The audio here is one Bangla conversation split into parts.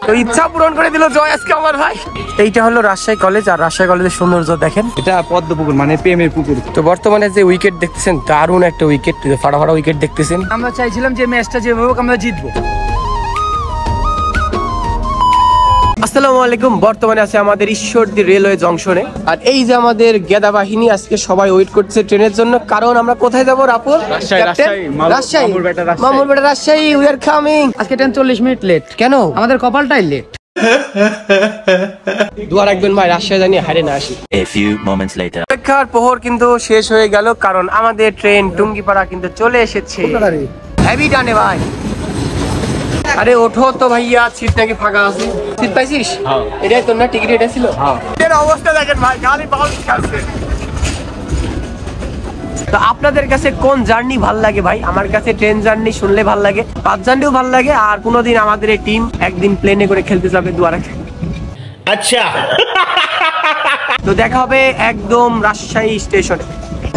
তো ইচ্ছা পূরণ করে দিল জয় আজকে আমার ভাই। এইটা হলো রাজশাহী কলেজ, আর রাজশাহী কলেজের সৌন্দর্য দেখেন। এটা পদ্ম পুকুর মানে প্রেমের পুকুর। তো বর্তমানে যে উইকেট দেখতেছেন দারুণ একটা উইকেট, ফাটা ফাটা উইকেট দেখতেছেন। আমরা চাইছিলাম যে ম্যাচটা যেভাবে হোক আমরা জিতবো। আসসালামু আলাইকুম, বর্তমানে আছে আমাদের ঈশ্বরদী রেলওয়ে জংশনে। আর এই যে আমাদের গেদা বাহিনী আজকে সবাই ওয়েট করছে ট্রেনের জন্য, কারণ আমরা কোথায় যাবো রাপুল? রাজশাহী, মামুরবেটা রাজশাহী। We are coming. আজকে ট্রেন 40 মিনিট লেট। কেন? আমাদের কপালটাই লেট। দুয়া রাখবেন ভাই, রাজশাহী জানি হারে না আসি। A few moments later. অপেক্ষার প্রহর কিন্তু শেষ হয়ে গেল, কারণ আমাদের ট্রেন টুঙ্গিপাড়া কিন্তু চলে এসেছে। হেভি টানে ভাই। আরে ওঠো তো ভাইয়া, সিট নাকি ফাঁকা আছে। সিট পাইছিস? এটাই তোর না টিকিট? এটা ছিল। এর অবস্থা দেখেন ভাই, গাড়ি বাউল খাচ্ছে। তো আপনাদের কাছে কোন জার্নি ভাল লাগে ভাই? আমার কাছে ট্রেন জার্নি শুনলে ভাল লাগে, বাস জার্নিও ভাল লাগে। আর কোনোদিন আমাদের এই টিম একদিন প্লেনে করে খেলতে যাবে দুয়ারে। আচ্ছা, তো দেখা হবে একদম রাজশাহী স্টেশনে।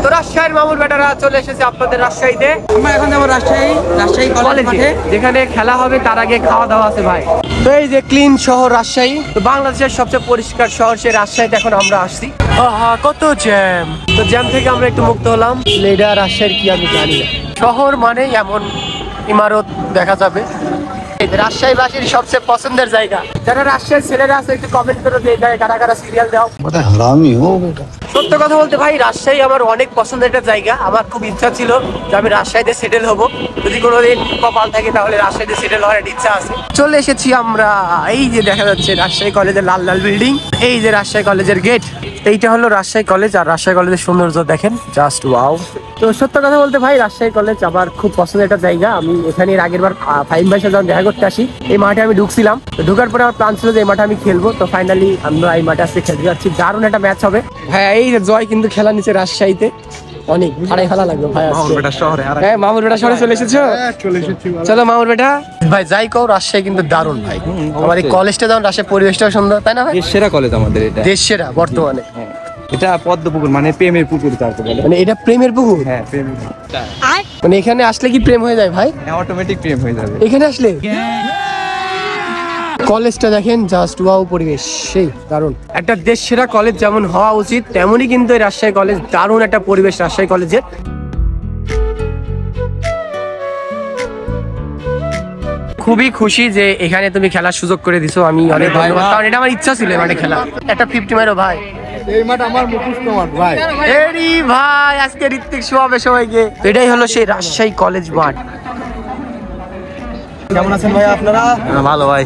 তো রাজশাহীর মামুর বেটারা চলে এসেছে আপনাদের রাজশাহীতে। আমরা এখন যাবো রাজশাহী কলেজ মাঠে, যেখানে খেলা হবে। তার আগে খাওয়া দাওয়া আছে ভাই। তো এই যে ক্লিন শহর রাজশাহী, তো বাংলাদেশের সবচেয়ে পরিষ্কার শহর সেই রাজশাহীতে এখন আমরা আসছি। আহা কত জ্যাম। তো জ্যাম থেকে আমরা একটু মুক্ত হলাম। এটা রাজশাহীর কি আমি জানি না। শহর মানে এমন ইমারত দেখা যাবে। রাজশাহীবাসীর সবচেয়ে পছন্দের জায়গা। যারা রাজশাহীর ছেলেরা আছে একটু কমেন্ট করে যে জায়গায় কারা কারা সিরিয়াল দাও। সত্য কথা বলতে ভাই, রাজশাহী আমার অনেক পছন্দের একটা জায়গা। আমার খুব ইচ্ছা ছিল যে আমি রাজশাহীতে সেটেল হব। যদি কোনোদিন কপাল থাকে তাহলে রাজশাহীতে সেটেল হওয়ার ইচ্ছা আছে। চলে এসেছি আমরা। এই যে দেখা যাচ্ছে রাজশাহী কলেজের লাল লাল বিল্ডিং, এই যে রাজশাহী কলেজের গেট। এইটা হলো রাজশাহী কলেজ, আর রাজশাহী কলেজের সৌন্দর্য দেখেন, জাস্ট ওয়াও। তো সত্য কথা বলতে ভাই, রাজশাহী কলেজ আমার খুব পছন্দের একটা জায়গা। আমি এখানে এর আগের বার ফাইন ভাইয়ের সাথে যখন দেখা করতে আসি, এই মাঠে আমি ঢুকছিলাম। তো ঢোকার পরে আমার প্ল্যান ছিল যে এই মাঠে আমি খেলবো। তো ফাইনালি আমরা এই মাঠে আজকে খেলতে যাচ্ছি। দারুণ একটা ম্যাচ হবে ভাই। এই জয় কিন্তু খেলা নিচে রাজশাহীতে অনেক ভাড়াই ভালো লাগবে ভাই। হ্যাঁ, মামুরবেটা শহরে চলে এসেছো? চলো মামুরবেটা ভাই, যাই কও রাজশাহী কিন্তু দারুণ ভাই। আমার এই কলেজটা যেমন, রাজশাহী পরিবেশটাও সুন্দর, তাই না ভাই? দেশ সেরা কলেজ আমাদের এটা। দেশ সেরা বর্তমানে। এটা পদ্ম পুকুর মানে প্রেমের পুকুর তাকে বলে। মানে এটা প্রেমের পুকুর? হ্যাঁ, প্রেমের। মানে এখানে আসলে কি প্রেম হয়ে যায় ভাই? হ্যাঁ, অটোমেটিক প্রেম হয়ে যাবে এখানে আসলে। কলেজটা দেখেন, জাস্ট ওয়াও, পরিবেশ সেই দারুণ। একটা দেশ সেরা কলেজ যেমন হওয়া উচিত, তেমনই কিন্তু এই রাজশাহী কলেজ। দারুণ একটা পরিবেশ রাজশাহী কলেজের। খুবই খুশি যে এখানে তুমি খেলার সুযোগ করে দিছো। আমি অনেক ধন্যবাদ, কারণ এটা আমার ইচ্ছা ছিল মানে খেলা। একটা 50 মারো ভাই। এই মাঠ আমার মুখস্থ মাঠ ভাই। এরি ভাই, আজকে ঋত্বিক শোয়াবে সবাইকে। এটাই হলো সেই রাজশাহী কলেজ মাঠ। কেমন আছেন ভাই আপনারা? ভালো ভাই।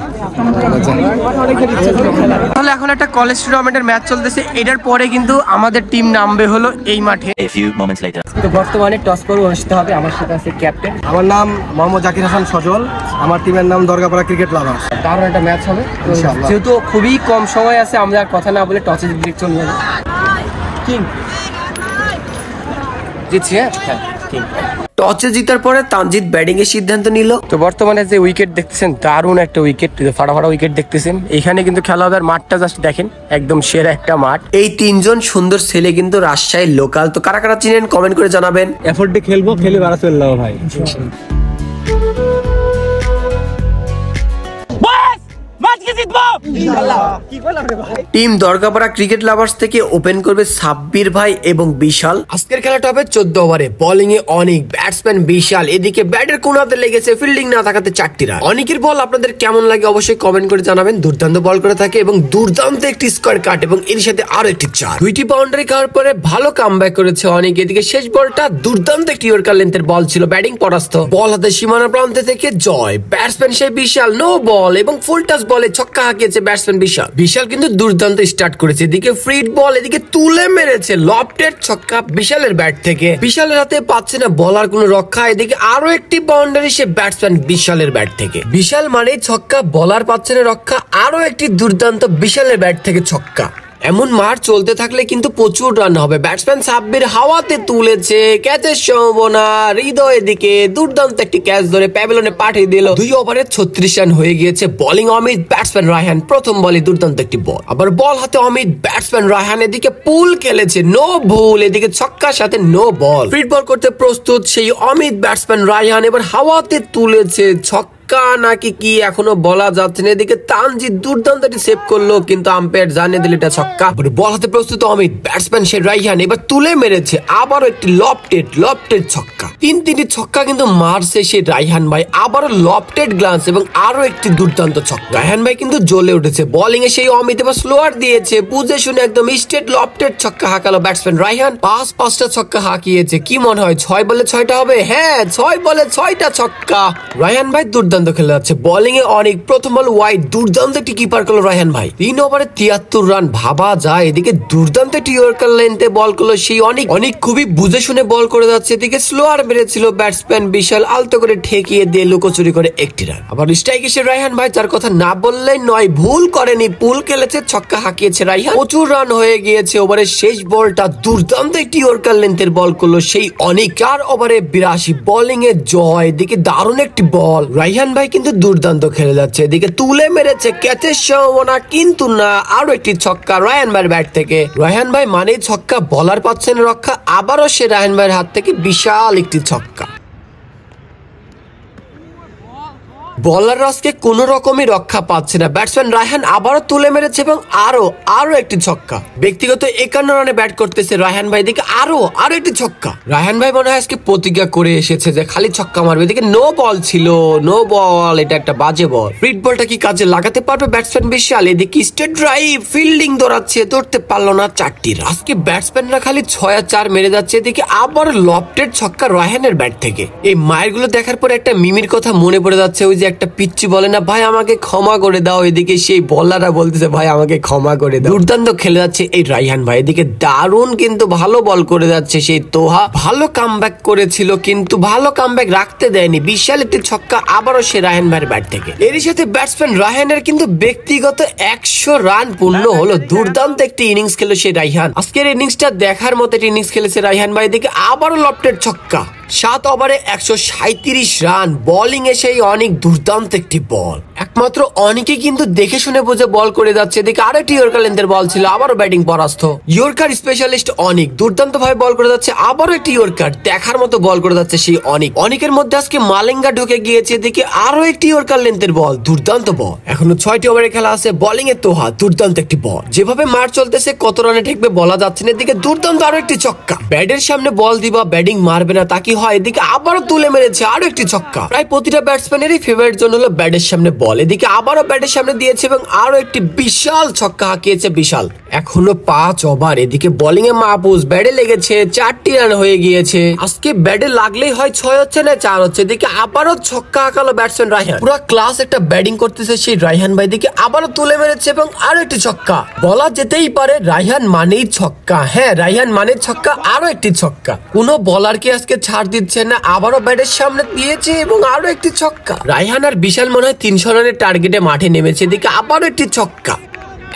তাহলে এখন একটা কলেজ টুর্নামেন্টের ম্যাচ চলতেছে। এটার পরে কিন্তু আমাদের টিম নামবে হলো এই মাঠে। A few moments later. তো বর্তমানে টস করে অনুষ্ঠিত হবে। আমার সাথে আছে ক্যাপ্টেন, আমার নাম মোহাম্মদ জাকির হাসান সজল। আমার টিমের নাম দরগাপাড়া ক্রিকেট লাভার্স। দারুণ একটা ম্যাচ হবে ইনশাআল্লাহ। যেহেতু খুবই কম সময় আছে, আমরা আর কথা না বলে টসে ডিরেক্ট চলে যাবো। কিং জিতছে। হ্যাঁ, কিং। টসে জিতার পরে তানজিদ ব্যাটিং এর সিদ্ধান্ত নিল। তো বর্তমানে যে উইকেট দেখতেছেন, দারুণ একটা উইকেট, ফাটা ফাটা উইকেট দেখতেছেন। এখানে কিন্তু খেলা হবে। মাঠটা জাস্ট দেখেন, একদম সেরা একটা মাঠ। এই তিনজন সুন্দর ছেলে কিন্তু রাজশাহীর লোকাল। তো কারা কারা চিনেন কমেন্ট করে জানাবেন। এফোর্ট দিয়ে খেলবো, খেলে বাড়া চলে যাবো ভাই। টিম দরগাপাড়া ক্রিকেট লাভার্স থেকে ওপেন করবে সাব্বির ভাই এবং বিশাল। আজকের খেলাটা হবে 14 ওভারে। বোলিং এ অনেক, ব্যাটসম্যান বিশাল। এদিকে ব্যাটের কোনাতে লেগেছে, ফিল্ডিং না থাকাতে 4টি রান। অনেকের বল আপনাদের কেমন লাগে অবশ্যই কমেন্ট করে জানাবেন। দুর্দান্ত বল করে থাকে এবং দুর্দান্ত একটি স্কোয়ার কাট এবং এর সাথে আরো একটি 4। 2টি বাউন্ডারি খাওয়ার পরে ভালো কামব্যাক করেছে অনেক। এদিকে শেষ বলটা দুর্দান্ত একটি ইয়র্কার লেন্থের বল ছিল। ব্যাটিং পরাস্ত। বল হাতে সীমানা প্রান্তে থেকে জয়। ব্যাটসম্যান সেই বিশাল, নো বল এবং ফুল টাচ বলে ছক্কা হাঁকিয়েছে ব্যাটসম্যান বিশাল। বিশাল কিন্তু দুর্দান্ত স্টার্ট করেছে। এদিকে ফ্রিড বল, এদিকে তুলে মেরেছে লফটের ছক্কা বিশালের ব্যাট থেকে। বিশালের হাতে পাচ্ছে না বলার কোনো রক্ষা। এদিকে আরো একটি বাউন্ডারি সে ব্যাটসম্যান বিশালের ব্যাট থেকে। বিশাল মানে ছক্কা, বলার পাচ্ছে না রক্ষা। আরো একটি দুর্দান্ত বিশালের ব্যাট থেকে ছক্কা। এমন মার চলতে থাকলে কিন্তু প্রচুর রান হবে। ব্যাটসম্যান সাব্বির হাওয়াতে তুলেছে, ক্যাচের সম্ভাবনা। হৃদয় দিকে দুর্দান্ত একটি ক্যাচ ধরে প্যাভিলিয়নে পাঠিয়ে দিল। 2 ওভারে 36 রান হয়ে গিয়েছে। Bowling Amit, batsman Raihan. প্রথম বলে দুর্দান্ত একটি বল। আবার বল হাতে অমিত, ব্যাটসম্যান রায়হান। এদিকে পুল খেলেছে, নো ভুল। এদিকে ছক্কার সাথে নো বল। ফিট বল করতে প্রস্তুত সেই অমিত, ব্যাটসম্যান রায়হান। এবার হাওয়াতে তুলেছে, ছক্কা। ছক্কা নাকি কি এখনো বলা যাচ্ছে না। এদিকে তানজিদ দুর্দান্ত সেভ করলো, কিন্তু আম্পায়ার জানিয়ে দিল এটা ছক্কা। বল হাতে প্রস্তুত অমিত, ব্যাটসম্যান সে রাইহান এবার তুলে মেরেছে, আবারও একটি লফটেড ছক্কা। তিনটি ছক্কা কিন্তু মারছে সে রাইহান ভাই, আবারও লফটেড গ্লান্স এবং আরো একটি দুর্দান্ত ছক্কা। রাইহান ভাই কিন্তু জ্বলে উঠেছে। বোলিং এ সেই অমিত এবার স্লোয়ার দিয়েছে, বুঝে শুনে একদম স্ট্রেট লফটেড ছক্কা হাঁকালো ব্যাটসম্যান রাইহান। পাঁচটা ছক্কা হাঁকিয়েছে। কি মনে হয় 6 বলে 6টা হবে? হ্যাঁ, 6 বলে 6টা ছক্কা। রাইহান ভাই দুর্দান্ত খেলে যাচ্ছে। বোলিং এ অনেক, প্রথম বল ওয়াইড, দুর্দান্ত একটি কিপার করলো রাইহান ভাই। 3 ওভারে 73 রান, ভাবা যায়। এদিকে দুর্দান্ত একটি ইয়র্কার লেন্থে বল করলো সেই অনেক খুবই বুঝে শুনে বল করে যাচ্ছে। এদিকে স্লোয়ার মেরেছিল ব্যাটসম্যান বিশাল, আলতো করে ঠেকিয়ে দিয়ে লুকোচুরি করে একটি রান। আবার স্ট্রাইকে সে রাইহান ভাই, যার কথা না বললেই নয়, ভুল করেনি, পুল খেলেছে, ছক্কা হাঁকিয়েছে রাইহান। প্রচুর রান হয়ে গিয়েছে। ওভারের শেষ বলটা দুর্দান্ত একটি ইয়র্কার লেন্থের বল করলো সেই অনেক। 4 ওভারে 82, বোলিং এ জয়। এদিকে দারুণ একটি বল, রাইহান ভাই কিন্তু দুর্দান্ত খেলে যাচ্ছে। এদিকে তুলে মেরেছে, ক্যাচের সম্ভাবনা কিন্তু না, আরো একটি ছক্কা রাইহান ভাইয়ের ব্যাট থেকে। রাইহান ভাই মানেই ছক্কা, বলার পাচ্ছেন রক্ষা, আবারও সে রাইহান ভাইয়ের হাত থেকে বিশাল একটি ছক্কা। বলার আজকে কোন রকমই রক্ষা পাচ্ছে না। ব্যাটসম্যান রায়হান আবারও তুলে মেরেছে এবং আরো একটি ছক্কা। ব্যক্তিগত 51 রানে ব্যাট করতেছে রায়হান ভাই, দিকে আরো একটি ছক্কা। রায়হান ভাই মনে হয় আজকে প্রতিজ্ঞা করে এসেছে যে খালি ছক্কা মারবে। এদিকে নো বল ছিল, নো বল, এটা একটা বাজে বল। ফ্রিড বলটা কি কাজে লাগাতে পারবে ব্যাটসম্যান বিশাল? এদিকে স্ট্রেট ড্রাইভ, ফিল্ডিং দৌড়াচ্ছে, ধরতে পারলো না 4টি রান। আজকে ব্যাটসম্যানরা খালি 6 আর 4 মেরে যাচ্ছে। এদিকে আবার লফটেড ছক্কা রায়হানের ব্যাট থেকে। এই মায়ের গুলো দেখার পর একটা মিমির কথা মনে পড়ে যাচ্ছে, ওই যে একটা পিচ্চি বলে না, ভাই আমাকে ক্ষমা করে দাও। এদিকে সেই বলাররা বলতেছে ভাই আমাকে ক্ষমা করে দাও। দুর্দান্ত খেলে যাচ্ছে এই রায়হান ভাই। এদিকে দারুণ কিন্তু ভালো বল করে যাচ্ছে সেই তোহা, ভালো কামব্যাক করেছিল কিন্তু ভালো কামব্যাক রাখতে দেয়নি। বিশাল একটি ছক্কা আবারও সে রায়হান ভাইয়ের ব্যাট থেকে। এরই সাথে ব্যাটসম্যান রায়হানের কিন্তু ব্যক্তিগত 100 রান পূর্ণ হলো। দুর্দান্ত একটি ইনিংস খেলো সেই রায়হান। আজকের ইনিংসটা দেখার মতো একটি ইনিংস খেলেছে রায়হান ভাই। এদিকে আবারও লফটেড ছক্কা। 7 ওভারে 137 রান, বোলিং এ সেই অনেক দুর্দান্ত একটি বল। একমাত্র অনেকে কিন্তু দেখে শুনে বুঝে বল করে যাচ্ছে। এদিকে আরেকটি ইয়র্কার লেন্থের বল ছিল, আবারও ব্যাটিং পরাস্ত। ইয়র্কার স্পেশালিস্ট অনেক দুর্দান্ত ভাবে বল করে যাচ্ছে। আবারও একটি ইয়র্কার দেখার মতো বল করে যাচ্ছে সেই অনেকের মধ্যে আজকে মালেঙ্গা ঢুকে গিয়েছে। এদিকে আরো একটি ইয়র্কার লেন্থের বল, দুর্দান্ত বল। এখনো 6টি ওভারে খেলা আছে। বোলিং এ তোহা, দুর্দান্ত একটি বল। যেভাবে মার চলতেছে কত রানে ঠেকবে বলা যাচ্ছে না। এদিকে দুর্দান্ত আরো একটি ছক্কা। ব্যাটের সামনে বল দিবা, ব্যাটিং মারবে না তা কি হয়? এদিকে আবারও তুলে মেরেছে আরো একটি ছক্কা। প্রায় প্রতিটা ব্যাটসম্যানেরই ফেভারিট জোন হলো ব্যাটের সামনে বল। এদিকে আবারও ব্যাটের সামনে দিয়েছে এবং আরো একটি বিশাল ছক্কা হাঁকিয়েছে বিশাল। এখনো 5 ওভার। এদিকে বোলিং এ মাহফুজ, ব্যাটে লেগেছে, 4টি রান হয়ে গিয়েছে। আজকে ব্যাটে লাগলেই হয় 6 হচ্ছে না 4 হচ্ছে। এদিকে আবারও ছক্কা হাঁকালো ব্যাটসম্যান রায়হান। পুরো ক্লাস একটা ব্যাটিং করতেছে সেই রায়হান ভাই। দিকে আবারও তুলে মেরেছে এবং আরো একটি ছক্কা। বলা যেতেই পারে রায়হান মানেই ছক্কা। হ্যাঁ, রায়হান মানেই ছক্কা, আরো একটি ছক্কা। কোন বলারকে আজকে ছাড় দিচ্ছে না, আবারও ব্যাটের সামনে দিয়েছে এবং আরো একটি ছক্কা। রায়হান আর বিশাল মনে হয় 300 রানের টার্গেটে মাঠে নেমেছে। এদিকে আবারও একটি ছক্কা।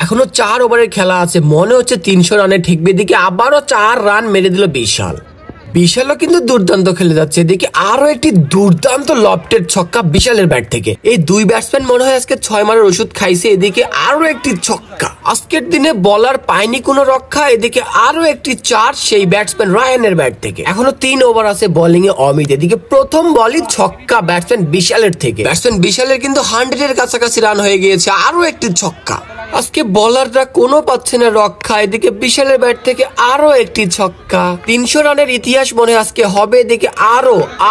এখনো 4 ওভারের খেলা আছে, মনে হচ্ছে 300 রানে ঠেকবে। এদিকে আবারও 4 রান মেরে দিল বিশালও কিন্তু দুর্দান্ত খেলে যাচ্ছে। এদিকে আরো একটি দুর্দান্ত লফটেড ছক্কা বিশালের ব্যাট থেকে। এই দুই ব্যাটসম্যান মনে হয় আজকে 6 মারের ওষুধ খাইছে। এদিকে আরো একটি ছক্কা। আজকের দিনে বলার পায়নি কোনো রক্ষা। এদিকে আরো একটি 4 সেই ব্যাটসম্যান রায়হানের ব্যাট থেকে। এখনো 3 ওভার আছে। বোলিং এ অমিত। এদিকে প্রথম বলই ছক্কা ব্যাটসম্যান বিশালের থেকে। ব্যাটসম্যান বিশালের কিন্তু 100 এর কাছাকাছি রান হয়ে গিয়েছে। আরো একটি ছক্কা। আজকে বলাররা কোনো পাচ্ছে না রক্ষা। এদিকে বিশালের ব্যাট থেকে আরো একটি ছক্কা। 300 রানের ইতিহাস মনে আজকে হবে। এদিকে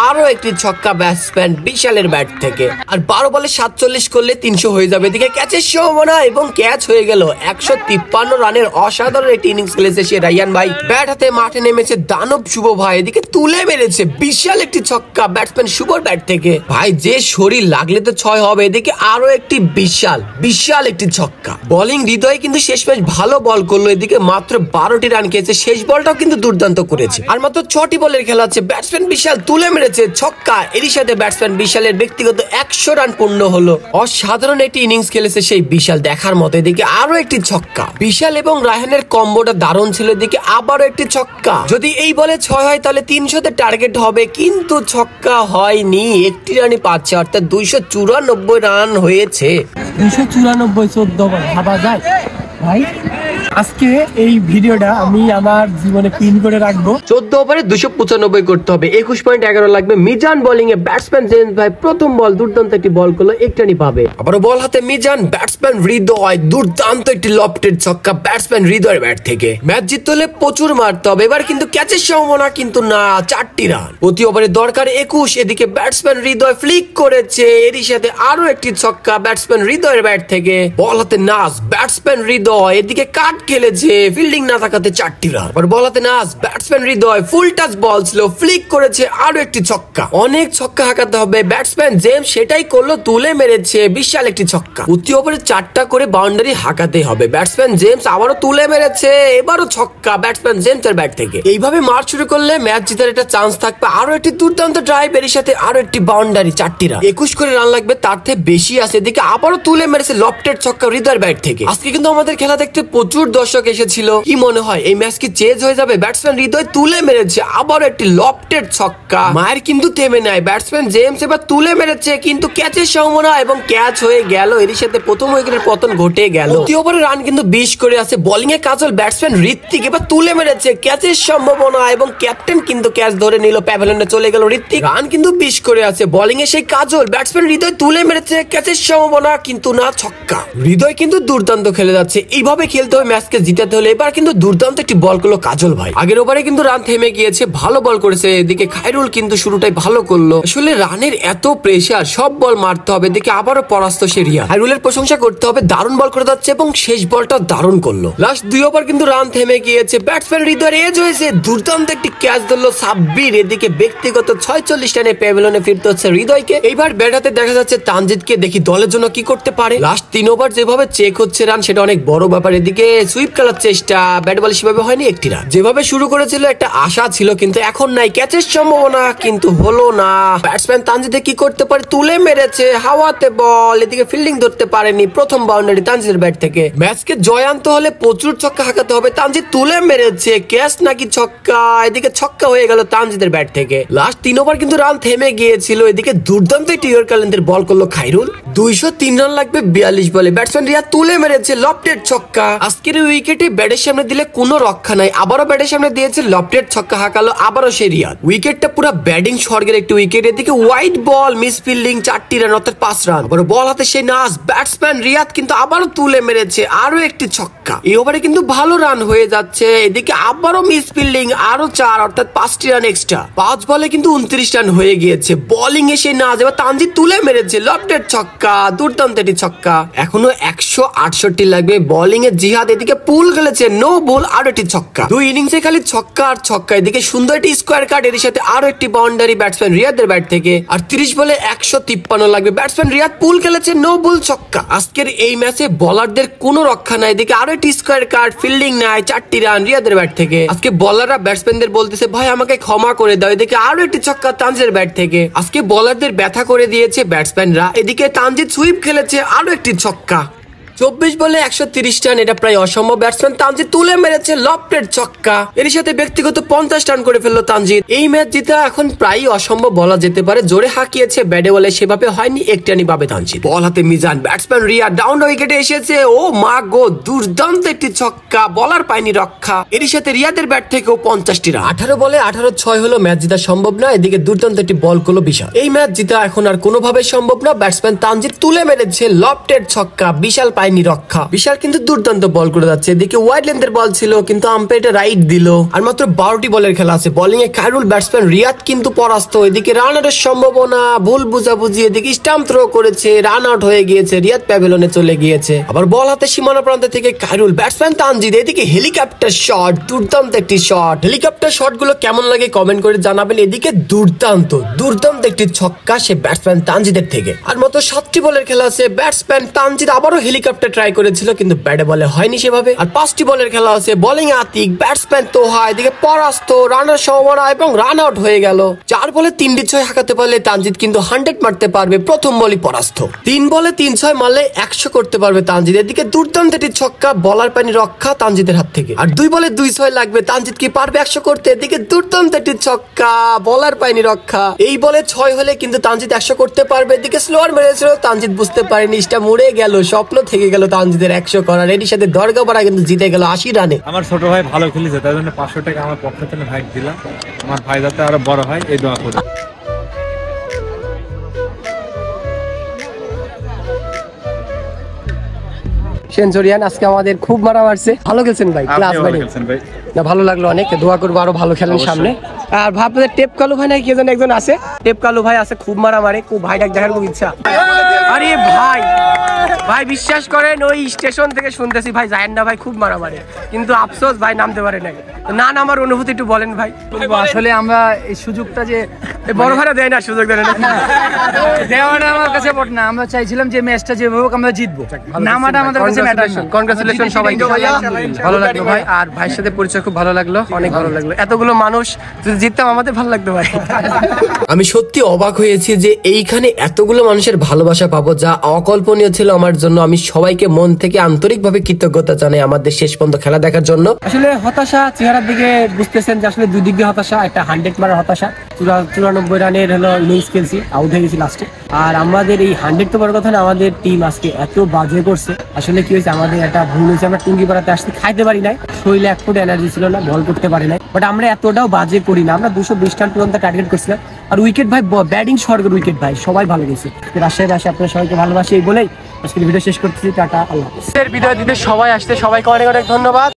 আরো একটি ছক্কা ব্যাটসম্যান বিশালের ব্যাট থেকে। আর 12 বলে 47 করলে 300 হয়ে যাবে। এদিকে ক্যাচের সম্ভাবনা এবং ক্যাচ হয়ে গেল। 153 রানের অসাধারণ একটি ইনিংস খেলেছে সে রায়হান ভাই। ব্যাট হাতে মাঠে নেমেছে দানব শুভ ভাই। এদিকে তুলে মেরেছে বিশাল একটি ছক্কা ব্যাটসম্যান শুভর ব্যাট থেকে। ভাই যে শরীর লাগলে তো 6 হবে। এদিকে আরো একটি বিশাল একটি ছক্কা। বোলিং হৃদয় কিন্তু শেষ ম্যাচ ভালো বল করলো। এদিকে মাত্র 12টি রান খেয়েছে। শেষ বলটাও কিন্তু দুর্দান্ত করেছে। আর মাত্র 6টি বলের খেলা আছে। ব্যাটসম্যান বিশাল তুলে মেরেছে ছক্কা। এরই সাথে ব্যাটসম্যান বিশালের ব্যক্তিগত 100 রান পূর্ণ হলো। অসাধারণ একটি ইনিংস খেলেছে সেই বিশাল, দেখার মতো। এদিকে আরো একটি ছক্কা। বিশাল এবং রায়হানের কম্বোটা দারুণ ছিল। এদিকে আবারও একটি ছক্কা। যদি এই বলে 6 হয় তাহলে 300 টার্গেট হবে, কিন্তু ছক্কা হয়নি। একটি রানই পাচ্ছে, অর্থাৎ 294 রান হয়েছে। 294 14 বল ভাবা যায় ভাই। আজকে এই ভিডিওটা আমি আমার জীবনে পিন করে রাখবো। 14 ওভারে 295 করতে হবে, 21.11 লাগবে। মিজান বোলিং এ ব্যাটসম্যান জেমস ভাই প্রথম বল দুর্দান্ত একটি বল করলো, একটানি পাবে। আবার বল হাতে মিজান, ব্যাটসম্যান হৃদয় দুর্দান্ত একটি লফটেড ছক্কা ব্যাটসম্যান হৃদয়ের ব্যাট থেকে। ম্যাচ জিততে হলে প্রচুর মারতে হবে, এবার কিন্তু ক্যাচের সম্ভাবনা কিন্তু না, 4টি রান। প্রতি ওভারে দরকার 21। এদিকে ব্যাটসম্যান হৃদয় ফ্লিক করেছে, এরই সাথে আরো একটি ছক্কা ব্যাটসম্যান হৃদয়ের ব্যাট থেকে। বল হাতে নাজ, ব্যাটসম্যান হৃদয় এদিকে কাট খেলেছে, ফিল্ডিং না থাকাতে 4টি রান। আবার বল হাতে নাজ, ব্যাটসম্যান হৃদয় ফুল টাচ বল ছিল, ফ্লিক করেছে, আরো একটি ছক্কা। অনেক ছক্কা হাঁকাতে হবে, ব্যাটসম্যান জেমস সেটাই করলো, তুলে মেরেছে, বিশাল একটি ছক্কা। প্রতি ওভারে 4টা করে বাউন্ডারি হাঁকাতে হবে, ব্যাটসম্যান জেমস আবারও তুলে মেরেছে, এবারও ছক্কা ব্যাটসম্যান জেমসের ব্যাট থেকে। এইভাবে মার শুরু করলে ম্যাচ জেতার একটা চান্স থাকবে। আরো একটি দুর্দান্ত ড্রাইভ, এর সাথে আরো একটি বাউন্ডারি, 4টি রান। 21 করে রান লাগবে, তার থেকে বেশি আছে। এদিকে আবারও তুলে মেরেছে লফটেড ছক্কা হৃদয়ের ব্যাট থেকে। আজকে কিন্তু আমাদের খেলা দেখতে প্রচুর দর্শক এসেছিল, কি মনে হয় এই ম্যাচ কি চেঞ্জ হয়ে যাবে? ব্যাটসম্যান হৃদয় তুলে মেরেছে, আবারও একটি লফটেড ছক্কা। মায়ের কিন্তু থেমে নাই, ব্যাটসম্যান জেমস এবার তুলে মেরেছে, কিন্তু ক্যাচের সম্ভাবনা এবং ক্যাচ হয়ে গেল, এর সাথে প্রথম উইকেটের পতন ঘটে গেল। প্রতি ওভারে রান কিন্তু 20 করে আছে। বোলিং এ কাজল, ব্যাটসম্যান ঋত্বিক এবার তুলে মেরেছে, ক্যাচের সম্ভাবনা এবং ক্যাপ্টেন কিন্তু ক্যাচ ধরে নিল, প্যাভিলিয়নে চলে গেল ঋত্বিক। রান কিন্তু 20 করে আছে। বোলিং এ সেই কাজল, ব্যাটসম্যান হৃদয় তুলে মেরেছে, ক্যাচের সম্ভাবনা কিন্তু না, ছক্কা। হৃদয় কিন্তু দুর্দান্ত খেলে যাচ্ছে, এইভাবে খেলতে হবে ম্যাচকে জিতাতে হলে। এবার কিন্তু দুর্দান্ত একটি বল করলো কাজল ভাই, আগের ওভারে কিন্তু রান থেমে গিয়েছে, ভালো বল করেছে। এদিকে খায়রুল কিন্তু শুরুটাই ভালো করলো। আসলে রানের এত প্রেসার, সব বল মারতে হবে। এদিকে আবারও পরাস্ত সে রিয়া, খায়রুলের প্রশংসা করতে হবে, দারুণ বল করে যাচ্ছে এবং শেষ বলটা দারুণ করলো। লাস্ট 2 ওভার কিন্তু রান থেমে গিয়েছে, ব্যাটসম্যান হৃদয়ের এজ হয়েছে, দুর্দান্ত একটি ক্যাচ ধরলো সাব্বির। এদিকে ব্যক্তিগত 46 রানে প্যাভিলিয়নে ফিরতে হচ্ছে হৃদয়কে। এইবার ব্যাট হাতে দেখা যাচ্ছে তানজিদকে, দেখি দলের জন্য কি করতে পারে। লাস্ট 3 ওভার যেভাবে চেক হচ্ছে রান, সেটা অনেক বড় ব্যাপার। এদিকে সুইপ খেলার চেষ্টা, ব্যাট বল সেভাবে হয়নি, একটি রান। যেভাবে শুরু করেছিল একটা আশা ছিল, কিন্তু এখন নাই, ক্যাচের সম্ভাবনা কিন্তু হলো না। ব্যাটসম্যান তানজিদে কি করতে পারে, তুলে মেরেছে, হাওয়াতে বল, এদিকে ফিল্ডিং ধরতে পারেনি, প্রথম বাউন্ডারি তানজিদের ব্যাট থেকে। ম্যাচকে জয় আনতে হলে প্রচুর ছক্কা হাঁকাতে হবে, তানজিদ তুলে মেরেছে, ক্যাচ নাকি ছক্কা, এদিকে ছক্কা হয়ে গেল তানজিদের ব্যাট থেকে। লাস্ট 3 ওভার কিন্তু রান থেমে গিয়েছিল। এদিকে দুর্দান্ত একটি ইয়র্কারল্যান্ডের বল করলো খায়রুল, 203 রান লাগবে 42 বলে। ব্যাটসম্যান রিয়া তুলে মেরেছে, লফটেড ছক্কা। আজকের উইকেটে ব্যাটের সামনে দিলে কোনো রক্ষা নাই, আবারও ব্যাটের সামনে দিয়েছে, লফটেড ছক্কা হাঁকালো, আবারও সে রিয়া। উইকেটটা পুরো ব্যাটিং স্বর্গের একটি উইকেট। এদিকে হোয়াইট বল, মিস ফিল্ডিং, 4টি রান, অর্থাৎ 5 রান। আবার বল হাতে সেই নাজ, ব্যাটসম্যান রিয়াদ কিন্তু আবারও তুলে মেরেছে, আরো একটি ছক্কা। এই ওভারে কিন্তু ভালো রান হয়ে যাচ্ছে। এদিকে আবারও মিস ফিল্ডিং, আরো 4, অর্থাৎ 5টি রান এক্সট্রা। 5 বলে কিন্তু 29 রান হয়ে গিয়েছে। বোলিং এ সেই নাজ, এবার তানজিদ তুলে মেরেছে, লফটেড ছক্কা, দুর্দান্ত একটি ছক্কা। এখনো 168 লাগবে। বোলিং এ জিহাদ এদিকে পুল খেলেছে, নো বল, আরো একটি ছক্কা। 2 ইনিংসে খালি ছক্কা আর ছক্কা। এদিকে সুন্দর একটি স্কোয়ার কাট, এর সাথে আরো একটি বাউন্ডারি ব্যাটসম্যান রিয়াদের ব্যাট থেকে। আর 30 বলে 153 লাগবে। ব্যাটসম্যান রিয়াদ পুল খেলেছে, নো বল, ছক্কা। আজকের এই ম্যাচে বোলারদের কোনো রক্ষা নাই। এদিকে আরো একটি স্কোয়ার কাট, ফিল্ডিং নাই, 4টি রান রিয়াদের ব্যাট থেকে। আজকে বোলাররা ব্যাটসম্যানদের বলতেছে, ভাই আমাকে ক্ষমা করে দাও। এদিকে আরো একটি ছক্কা তানজিদের ব্যাট থেকে। আজকে বোলারদের ব্যথা করে দিয়েছে ব্যাটসম্যানরা। এদিকে তানজিদ সুইপ খেলেছে, আরো একটি ছক্কা। 24 বলে 130 রান, এটা প্রায় অসম্ভব। ব্যাটসম্যান তানজিদ তুলে মেরেছে, লফটেড ছক্কা। এর সাথে ব্যক্তিগত 50 রান করে ফেললো তানজিদ। এই ম্যাচ জিতা এখন প্রায় অসম্ভব বলা যেতে পারে। জোরে হাঁকিয়েছে, ব্যাটে বলে সেভাবে হয়নি, একটানি পাবে তানজিদ। বল হাতে মিজান, ব্যাটসম্যান রিয়া ডাউন উইকেটে এসেছে, ও মা গো, দুর্দান্ত একটি ছক্কা, বলার পায়নি রক্ষা। এর সাথে রিয়াদের ব্যাট থেকেও 50টি রান। 18 বলে 18-6 হলো, ম্যাচ জিতা সম্ভব না। এদিকে দুর্দান্ত একটি বল করলো বিশাল। এই ম্যাচ জিতা এখন আর কোনোভাবে সম্ভব না। ব্যাটসম্যান তানজিদ তুলে মেরেছে, লফটেড ছক্কা, বিশাল পায়নি রক্ষা। বিশাল কিন্তু দুর্দান্ত বল করে যাচ্ছে। এদিকে ওয়াইড লেন্থের বল ছিল, কিন্তু আম্পায়ার রাইট দিল। আর মাত্র 12টি বলের খেলা আছে। বোলিং এ খায়রুল, ব্যাটসম্যান রিয়াদ কিন্তু পরাস্ত। এদিকে রান আউটের সম্ভাবনা, ভুল বুঝাবুঝি, এদিকে স্টাম্প থ্রো করেছে, রান আউট হয়ে গিয়েছে, রিয়াদ প্যাভিলিয়নে চলে গিয়েছে। আবার বল হাতে সীমানা প্রান্ত থেকে খায়রুল, ব্যাটসম্যান তানজিদ, এদিকে হেলিকপ্টার শট, দুর্দান্ত একটি শট। হেলিকপ্টার শট গুলো কেমন লাগে কমেন্ট করে জানাবেন। এদিকে দুর্দান্ত একটি ছক্কা সে ব্যাটসম্যান তানজিদের থেকে। আর মাত্র 7টি বলের খেলা আছে। ব্যাটসম্যান তানজিদ আবারও হেলিকপ্টার ট্রাই করেছিল, কিন্তু ব্যাটে বলে হয়নি সেভাবে। আর 5টি বলের খেলা আছে। বোলিং আতিক, ব্যাটসম্যান তোহা, এদিকে পরাস্ত, রানের সম্ভাবনা এবং রান আউট হয়ে গেল। 4 বলে 3টি 6 হাঁকাতে পারলে তানজিদ কিন্তু 100 মারতে পারবে, প্রথম বলই পরাস্ত। 3 বলে 3-6 মারলে 100 করতে পারবে তানজিদ। এদিকে দুর্দান্ত একটি ছক্কা, বলার পানি রক্ষা তানজিদের হাত থেকে। আর 2 বলে 2-6 লাগবে, তানজিদ কি পারবে 100 করতে? এদিকে দুর্দান্ত একটি ছক্কা, বলার পানি রক্ষা। এই বলে 6 হলে কিন্তু তানজিদ 100 করতে পারবে। এদিকে স্লোয়ার মেরেছিল, তানজিদ বুঝতে পারেনি, ইসটা মুড়ে গেল, স্বপ্ন থেকে লেগে গেল তানজিদের 100 করার, এর সাথে দরগাপাড়া কিন্তু জিতে গেল 80 রানে। আমার ছোট ভাই ভালো খেলেছে, তাই জন্য 500 টাকা আমার পক্ষ থেকে ভাগ দিলাম। আমার ভাই যাতে আরো বড় হয় এই দোয়া করি। সেঞ্চুরিয়ান আজকে আমাদের খুব মারা মারছে, ভালো খেলছেন ভাই, ক্লাস আপনিও ভালো ভাই খেলছেন ভাই। না, ভালো লাগলো অনেক, দোয়া করবো আরো ভালো খেলেন সামনে। আর ভাবতে টেপ কালু ভাই নাকি কে একজন আছে, টেপ কালু ভাই আছে, খুব মারা মারে, খুব ভাইটাকে দেখার খুব ইচ্ছা। আরে ভাই ভাই বিশ্বাস করেন ওই স্টেশন থেকে শুনতেছি ভাই জায়েন না ভাই খুব মারা মারে, কিন্তু আফসোস ভাই নামতে পারে নাই। না নামার অনুভূতি একটু বলেন ভাই। আসলে আমরা এই সুযোগটা যে এই বড় ভাইরা দেয় না সুযোগ, দেয় না দেওয়া না আমার কাছে পট না, আমরা চাইছিলাম যে ম্যাচটা যেভাবে হোক আমরা জিতবো, নামাটা আমাদের কাছে ম্যাটার না। কনগ্রাচুলেশন সবাইকে, ভালো লাগলো ভাই। আর ভাইয়ের সাথে পরিচয় খুব ভালো লাগলো, অনেক ভালো লাগলো। এতগুলো মানুষ যদি জিততাম আমাদের ভালো লাগতো ভাই। আমি সত্যি অবাক হয়েছি যে এইখানে এতগুলো মানুষের ভালোবাসা পাবো, যা অকল্পনীয় ছিল আমার জন্য। আমি সবাইকে মন থেকে আন্তরিকভাবে কৃতজ্ঞতা জানাই আমাদের শেষ পর্যন্ত খেলা দেখার জন্য। আসলে হতাশা চেহারার দিকে বুঝতেছেন যে আসলে দুই দিক দিয়ে হতাশা, একটা 100 মারার হতাশা, 94 রানের হলো ইনিংস খেলছি, আউট হয়ে গেছি লাস্টে। আর আমাদের এই 100 তো বড় কথা না, আমাদের টিম আজকে এত বাজে করছে। আসলে কি হয়েছে, আমাদের একটা ভুল হয়েছে, আমরা টুঙ্গিপাড়াতে আসতে খাইতে পারি নাই, শরীরে 1 ফুট এনার্জি ছিল না, বল করতে পারি নাই। বাট আমরা এতটাও বাজে করি না, আমরা 220 রান পর্যন্ত টার্গেট করছিলাম। আর উইকেট ভাই, ব্যাটিং স্বর্গের উইকেট ভাই, সবাই ভালো গেছে। রাজশাহীর আসে আপনার সবাইকে ভালোবাসি এই বলেই আজকের ভিডিও শেষ করতেছি। টাটা, আল্লাহ হাফেজ। ভিডিও দিতে সবাই আসতে সবাইকে অনেক অনেক ধন্যবাদ।